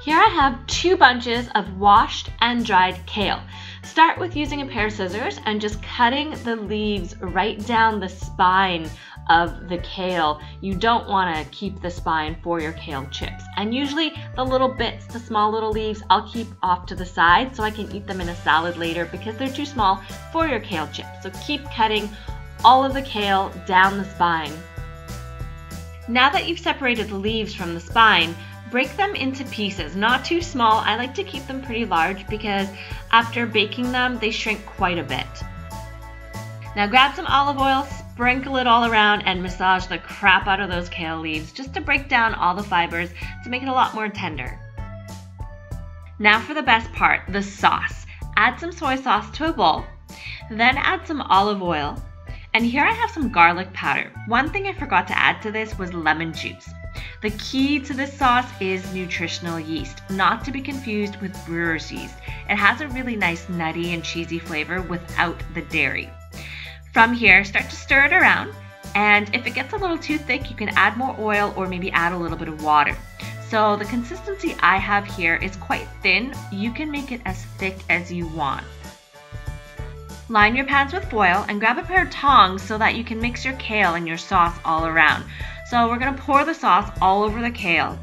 Here I have 2 bunches of washed and dried kale. Start with using a pair of scissors and just cutting the leaves right down the spine of the kale. You don't want to keep the spine for your kale chips. And usually the little bits, the small little leaves, I'll keep off to the side so I can eat them in a salad later because they're too small for your kale chips. So keep cutting all of the kale down the spine. Now that you've separated the leaves from the spine, break them into pieces, not too small. I like to keep them pretty large because after baking them, they shrink quite a bit. Now grab some olive oil, sprinkle it all around, and massage the crap out of those kale leaves just to break down all the fibers to make it a lot more tender. Now for the best part, the sauce. Add some soy sauce to a bowl, then add some olive oil, and here I have some garlic powder. One thing I forgot to add to this was lemon juice. The key to this sauce is nutritional yeast, not to be confused with brewer's yeast. It has a really nice nutty and cheesy flavor without the dairy. From here, start to stir it around, and if it gets a little too thick, you can add more oil or maybe add a little bit of water. So the consistency I have here is quite thin. You can make it as thick as you want. Line your pans with foil and grab a pair of tongs so that you can mix your kale and your sauce all around. So we're going to pour the sauce all over the kale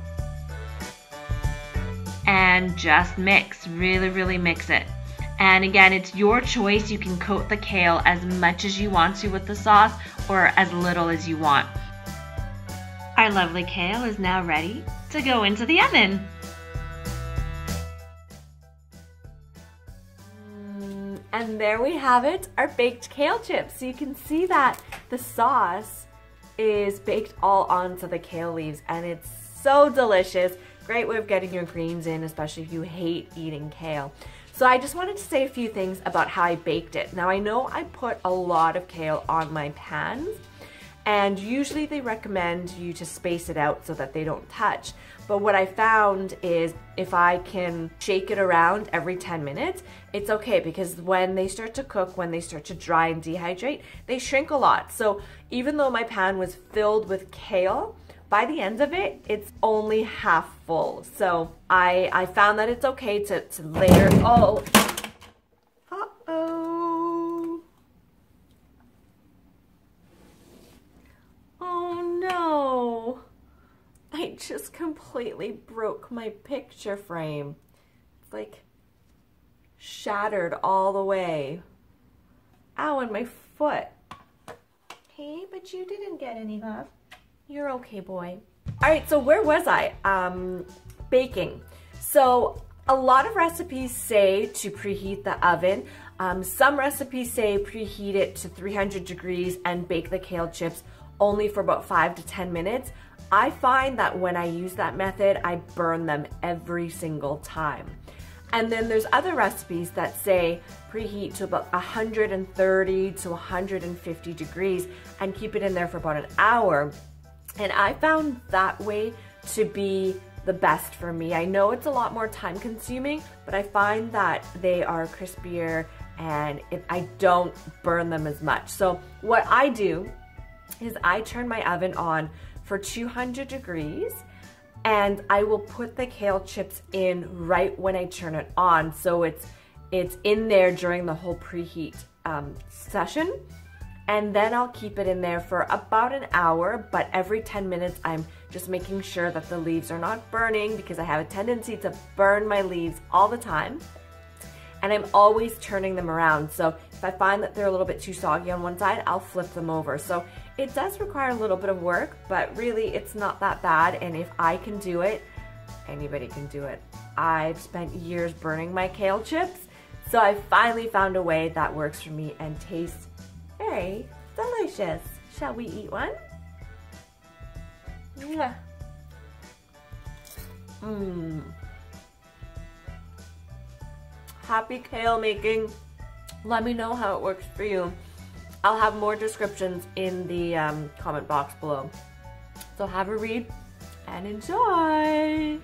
and just mix, really mix it. And again, it's your choice. You can coat the kale as much as you want to with the sauce or as little as you want. Our lovely kale is now ready to go into the oven. And there we have it, our baked kale chips. So you can see that the sauce is baked all onto the kale leaves and it's so delicious. Great way of getting your greens in, especially if you hate eating kale. So I just wanted to say a few things about how I baked it. Now I know I put a lot of kale on my pans, and usually they recommend you to space it out so that they don't touch. But what I found is if I can shake it around every 10 minutes, it's okay, because when they start to cook, when they start to dry and dehydrate, they shrink a lot. So even though my pan was filled with kale, by the end of it, it's only half full. So I found that it's okay to layer, uh-oh. Oh no. I just completely broke my picture frame. It's like shattered all the way. Ow, and my foot. Hey, but you didn't get any love. You're okay, boy. All right, so where was I? Baking. So a lot of recipes say to preheat the oven. Some recipes say preheat it to 300 degrees and bake the kale chips only for about 5 to 10 minutes. I find that when I use that method, I burn them every single time. And then there's other recipes that say preheat to about 130 to 150 degrees and keep it in there for about an hour. And I found that way to be the best for me. I know it's a lot more time consuming, but I find that they are crispier and I don't burn them as much. So what I do is I turn my oven on for 200 degrees and I will put the kale chips in right when I turn it on. So it's in there during the whole preheat session. And then I'll keep it in there for about an hour, but every 10 minutes I'm just making sure that the leaves are not burning, because I have a tendency to burn my leaves all the time. And I'm always turning them around. So if I find that they're a little bit too soggy on one side, I'll flip them over. So it does require a little bit of work, but really it's not that bad. And if I can do it, anybody can do it. I've spent years burning my kale chips, so I finally found a way that works for me and tastes very delicious. Shall we eat one? Mwah. Happy kale making. Let me know how it works for you. I'll have more descriptions in the comment box below. So have a read and enjoy.